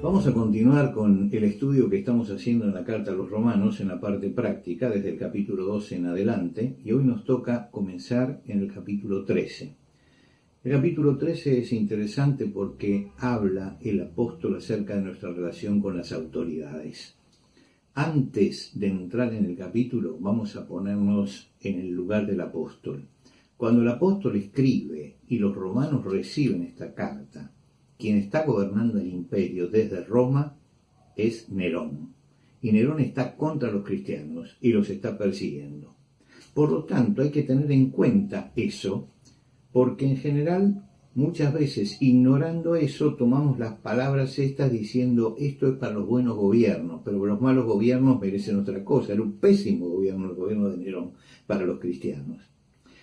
Vamos a continuar con el estudio que estamos haciendo en la Carta a los Romanos en la parte práctica, desde el capítulo 12 en adelante, y hoy nos toca comenzar en el capítulo 13. El capítulo 13 es interesante porque habla el apóstol acerca de nuestra relación con las autoridades. Antes de entrar en el capítulo, vamos a ponernos en el lugar del apóstol. Cuando el apóstol escribe y los romanos reciben esta carta, quien está gobernando el imperio desde Roma es Nerón. Y Nerón está contra los cristianos y los está persiguiendo. Por lo tanto, hay que tener en cuenta eso, porque en general, muchas veces, ignorando eso, tomamos las palabras estas diciendo esto es para los buenos gobiernos, pero los malos gobiernos merecen otra cosa. Era un pésimo gobierno, el gobierno de Nerón, para los cristianos.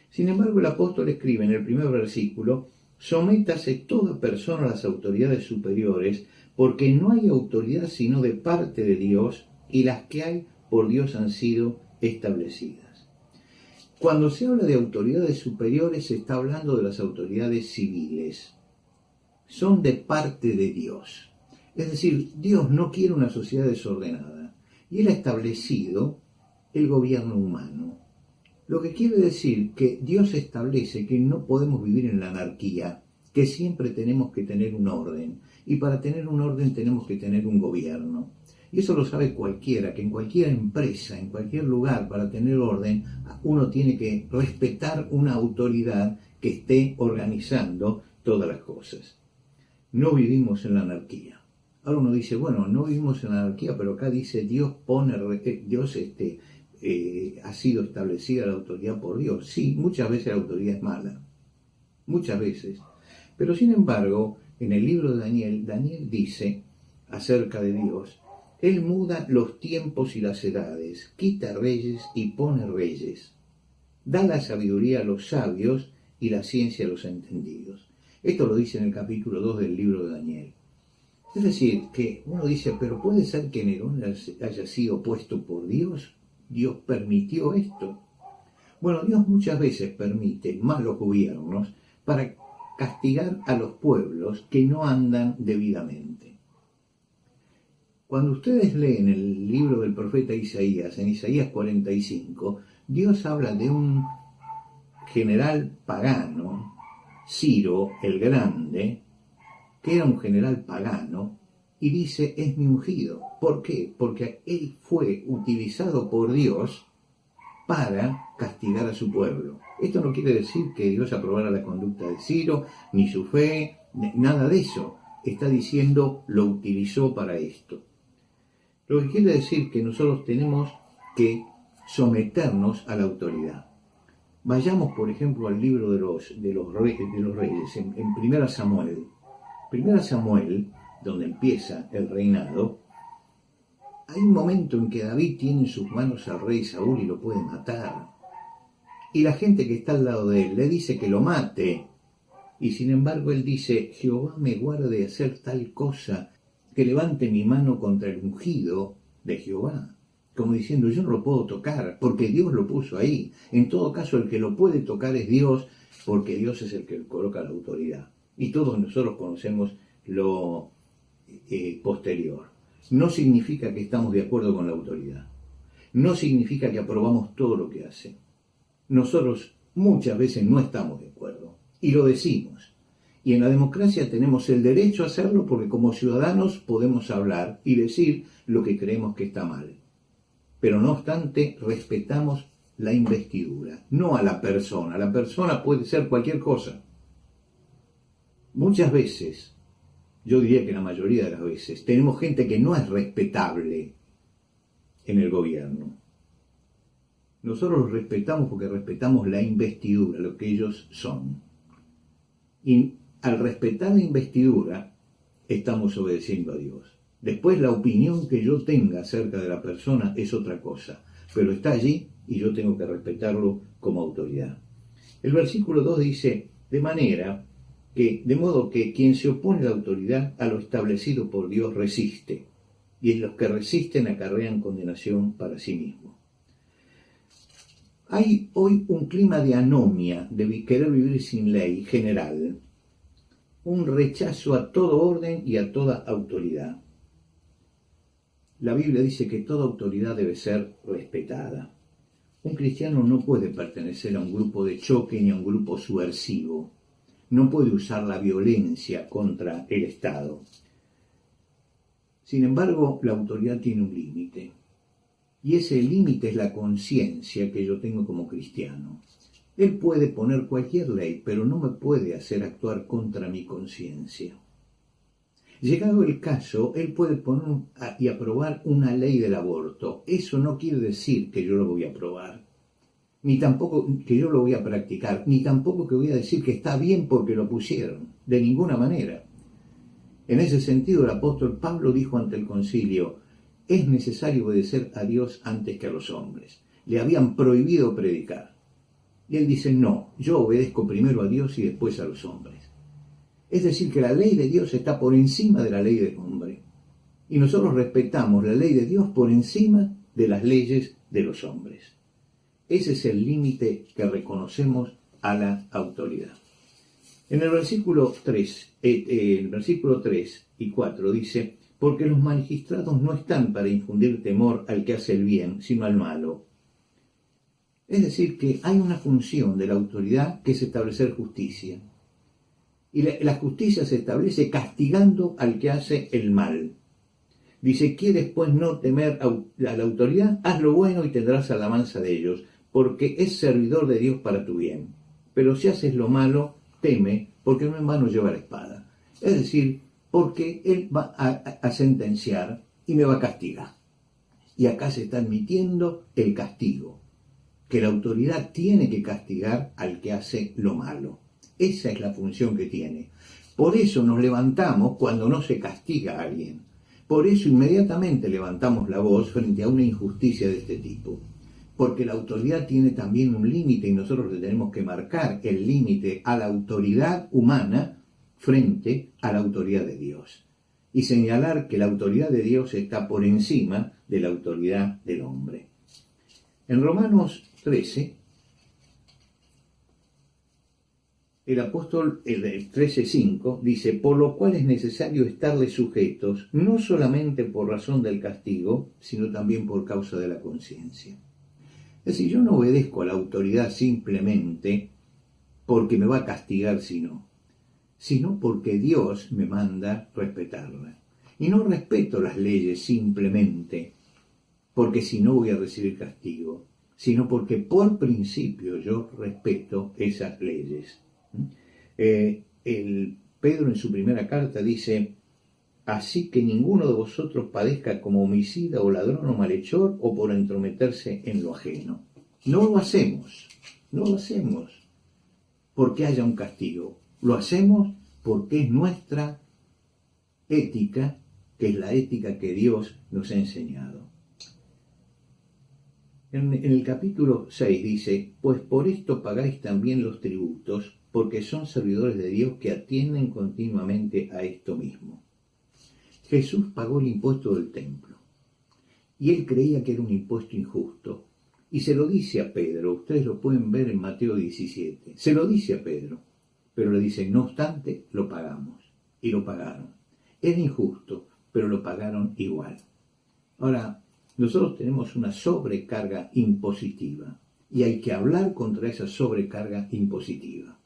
Sin embargo, el apóstol escribe en el primer versículo: sométase toda persona a las autoridades superiores, porque no hay autoridad sino de parte de Dios, y las que hay por Dios han sido establecidas. Cuando se habla de autoridades superiores, se está hablando de las autoridades civiles. Son de parte de Dios. Es decir, Dios no quiere una sociedad desordenada, y Él ha establecido el gobierno humano. Lo que quiere decir que Dios establece que no podemos vivir en la anarquía, que siempre tenemos que tener un orden, y para tener un orden tenemos que tener un gobierno. Y eso lo sabe cualquiera, que en cualquier empresa, en cualquier lugar, para tener orden, uno tiene que respetar una autoridad que esté organizando todas las cosas. No vivimos en la anarquía. Ahora uno dice, bueno, no vivimos en la anarquía, pero acá dice Dios ha sido establecida la autoridad por Dios. Sí, muchas veces la autoridad es mala, muchas veces. Pero sin embargo, en el libro de Daniel dice acerca de Dios: Él muda los tiempos y las edades, quita reyes y pone reyes, da la sabiduría a los sabios y la ciencia a los entendidos. Esto lo dice en el capítulo 2 del libro de Daniel. Es decir, que uno dice, pero ¿puede ser que Nerón haya sido puesto por Dios? ¿Dios permitió esto? Bueno, Dios muchas veces permite malos gobiernos para castigar a los pueblos que no andan debidamente. Cuando ustedes leen el libro del profeta Isaías, en Isaías 45, Dios habla de un general pagano, Ciro el Grande, que era un general pagano, y dice, es mi ungido. ¿Por qué? Porque él fue utilizado por Dios para castigar a su pueblo. Esto no quiere decir que Dios aprobara la conducta de Ciro, ni su fe, nada de eso. Está diciendo, lo utilizó para esto. Lo que quiere decir que nosotros tenemos que someternos a la autoridad. Vayamos, por ejemplo, al libro de los reyes, en 1 Samuel. 1 Samuel, donde empieza el reinado, hay un momento en que David tiene en sus manos al rey Saúl y lo puede matar. Y la gente que está al lado de él le dice que lo mate. Y sin embargo él dice, Jehová me guarde de hacer tal cosa, que levante mi mano contra el ungido de Jehová. Como diciendo, yo no lo puedo tocar, porque Dios lo puso ahí. En todo caso, el que lo puede tocar es Dios, porque Dios es el que coloca la autoridad. Y todos nosotros conocemos lo posterior. No significa que estamos de acuerdo con la autoridad. No significa que aprobamos todo lo que hace. Nosotros muchas veces no estamos de acuerdo y lo decimos. Y en la democracia tenemos el derecho a hacerlo porque como ciudadanos podemos hablar y decir lo que creemos que está mal. Pero no obstante, respetamos la investidura, no a la persona. La persona puede ser cualquier cosa. Muchas veces, yo diría que la mayoría de las veces, tenemos gente que no es respetable en el gobierno. Nosotros los respetamos porque respetamos la investidura, lo que ellos son. Y al respetar la investidura, estamos obedeciendo a Dios. Después la opinión que yo tenga acerca de la persona es otra cosa, pero está allí y yo tengo que respetarlo como autoridad. El versículo 2 dice, de modo que quien se opone a la autoridad, a lo establecido por Dios, resiste, y los que resisten acarrean condenación para sí mismos. Hay hoy un clima de anomia, de querer vivir sin ley general, un rechazo a todo orden y a toda autoridad. la Biblia dice que toda autoridad debe ser respetada. Un cristiano no puede pertenecer a un grupo de choque ni a un grupo subversivo. No puede usar la violencia contra el Estado. Sin embargo, la autoridad tiene un límite. Y ese límite es la conciencia que yo tengo como cristiano. Él puede poner cualquier ley, pero no me puede hacer actuar contra mi conciencia. Llegado el caso, él puede poner y aprobar una ley del aborto. Eso no quiere decir que yo lo voy a aprobar, ni tampoco que yo lo voy a practicar, ni tampoco que voy a decir que está bien porque lo pusieron, de ninguna manera. En ese sentido, el apóstol Pablo dijo ante el concilio: es necesario obedecer a Dios antes que a los hombres. Le habían prohibido predicar. Y él dice: no, yo obedezco primero a Dios y después a los hombres. Es decir, que la ley de Dios está por encima de la ley del hombre. Y nosotros respetamos la ley de Dios por encima de las leyes de los hombres. Ese es el límite que reconocemos a la autoridad. En el versículo 3 y 4 dice: porque los magistrados no están para infundir temor al que hace el bien, sino al malo. Es decir, que hay una función de la autoridad que es establecer justicia. Y la justicia se establece castigando al que hace el mal. Dice: ¿quieres pues no temer a la autoridad? Haz lo bueno y tendrás alabanza de ellos, porque es servidor de Dios para tu bien. Pero si haces lo malo, teme, porque no en vano lleva la espada. Es decir, porque Él va a sentenciar y me va a castigar. Y acá se está admitiendo el castigo, que la autoridad tiene que castigar al que hace lo malo. Esa es la función que tiene. Por eso nos levantamos cuando no se castiga a alguien. Por eso inmediatamente levantamos la voz frente a una injusticia de este tipo. Porque la autoridad tiene también un límite y nosotros le tenemos que marcar el límite a la autoridad humana frente a la autoridad de Dios. Y señalar que la autoridad de Dios está por encima de la autoridad del hombre. En Romanos 13, el apóstol, el 13:5, dice: por lo cual es necesario estarles sujetos, no solamente por razón del castigo, sino también por causa de la conciencia. Es decir, yo no obedezco a la autoridad simplemente porque me va a castigar sino porque Dios me manda respetarla. Y no respeto las leyes simplemente porque si no voy a recibir castigo, sino porque por principio yo respeto esas leyes. Pedro en su primera carta dice: así que ninguno de vosotros padezca como homicida o ladrón o malhechor o por entrometerse en lo ajeno. No lo hacemos porque haya un castigo. Lo hacemos porque es nuestra ética, que es la ética que Dios nos ha enseñado. En el capítulo 6 dice: pues por esto pagáis también los tributos, porque son servidores de Dios que atienden continuamente a esto mismo. Jesús pagó el impuesto del templo, y él creía que era un impuesto injusto, y se lo dice a Pedro. Ustedes lo pueden ver en Mateo 17, se lo dice a Pedro, pero le dice: no obstante, lo pagamos, y lo pagaron. Era injusto, pero lo pagaron igual. Ahora, nosotros tenemos una sobrecarga impositiva, y hay que hablar contra esa sobrecarga impositiva.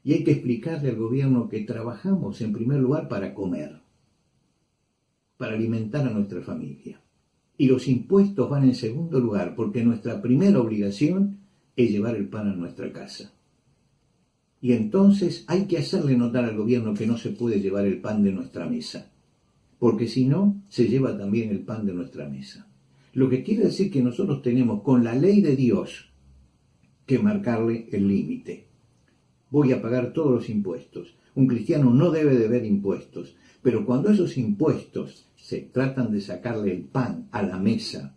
Y hay que explicarle al gobierno que trabajamos en primer lugar para comer, para alimentar a nuestra familia. Y los impuestos van en segundo lugar, porque nuestra primera obligación es llevar el pan a nuestra casa. Y entonces hay que hacerle notar al gobierno que no se puede llevar el pan de nuestra mesa, porque si no, se lleva también el pan de nuestra mesa. Lo que quiere decir que nosotros tenemos con la ley de Dios que marcarle el límite. Voy a pagar todos los impuestos. Un cristiano no debe deber impuestos, pero cuando esos impuestos se tratan de sacarle el pan a la mesa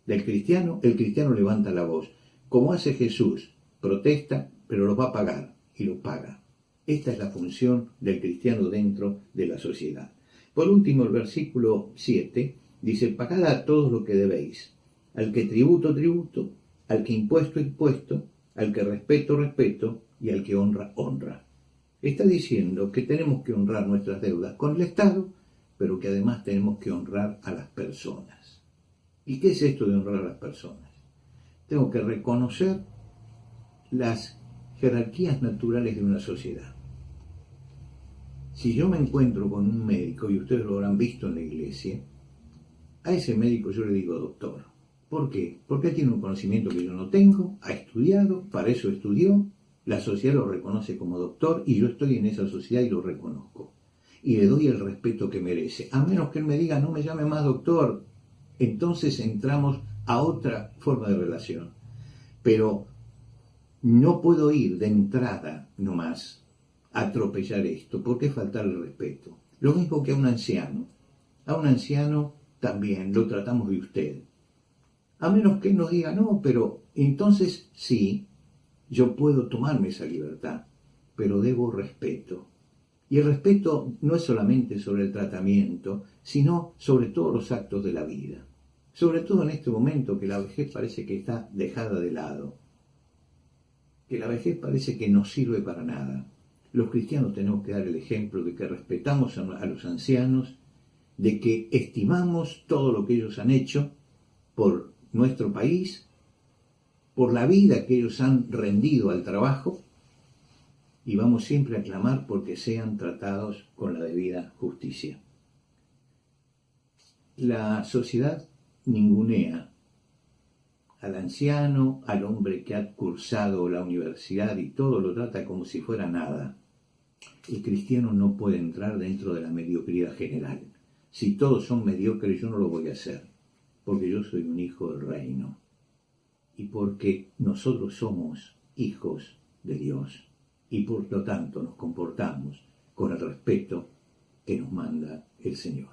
del cristiano, el cristiano levanta la voz. Como hace Jesús, protesta, pero los va a pagar, y lo paga. Esta es la función del cristiano dentro de la sociedad. Por último, el versículo 7 dice: pagad a todos lo que debéis, al que tributo, tributo, al que impuesto, impuesto, al que respeto, respeto, y al que honra, honra. Está diciendo que tenemos que honrar nuestras deudas con el Estado pero que además tenemos que honrar a las personas. ¿Y qué es esto de honrar a las personas? Tengo que reconocer las jerarquías naturales de una sociedad. Si yo me encuentro con un médico, y ustedes lo habrán visto en la iglesia, a ese médico yo le digo doctor. ¿Por qué? Porque él tiene un conocimiento que yo no tengo, ha estudiado, para eso estudió, la sociedad lo reconoce como doctor y yo estoy en esa sociedad y lo reconozco. Y le doy el respeto que merece. A menos que él me diga, no me llame más doctor, entonces entramos a otra forma de relación. Pero no puedo ir de entrada nomás a atropellar esto, porque es faltarle respeto. Lo mismo que a un anciano. A un anciano también lo tratamos de usted. A menos que él nos diga, no, pero entonces sí, yo puedo tomarme esa libertad, pero debo respeto. Y el respeto no es solamente sobre el tratamiento, sino sobre todos los actos de la vida. Sobre todo en este momento que la vejez parece que está dejada de lado, que la vejez parece que no sirve para nada. Los cristianos tenemos que dar el ejemplo de que respetamos a los ancianos, de que estimamos todo lo que ellos han hecho por nuestro país, por la vida que ellos han rendido al trabajo, y vamos siempre a clamar porque sean tratados con la debida justicia. La sociedad ningunea al anciano, al hombre que ha cursado la universidad y todo lo trata como si fuera nada. El cristiano no puede entrar dentro de la mediocridad general. Si todos son mediocres, yo no lo voy a hacer, porque yo soy un hijo del reino y porque nosotros somos hijos de Dios y por lo tanto nos comportamos con el respeto que nos manda el Señor.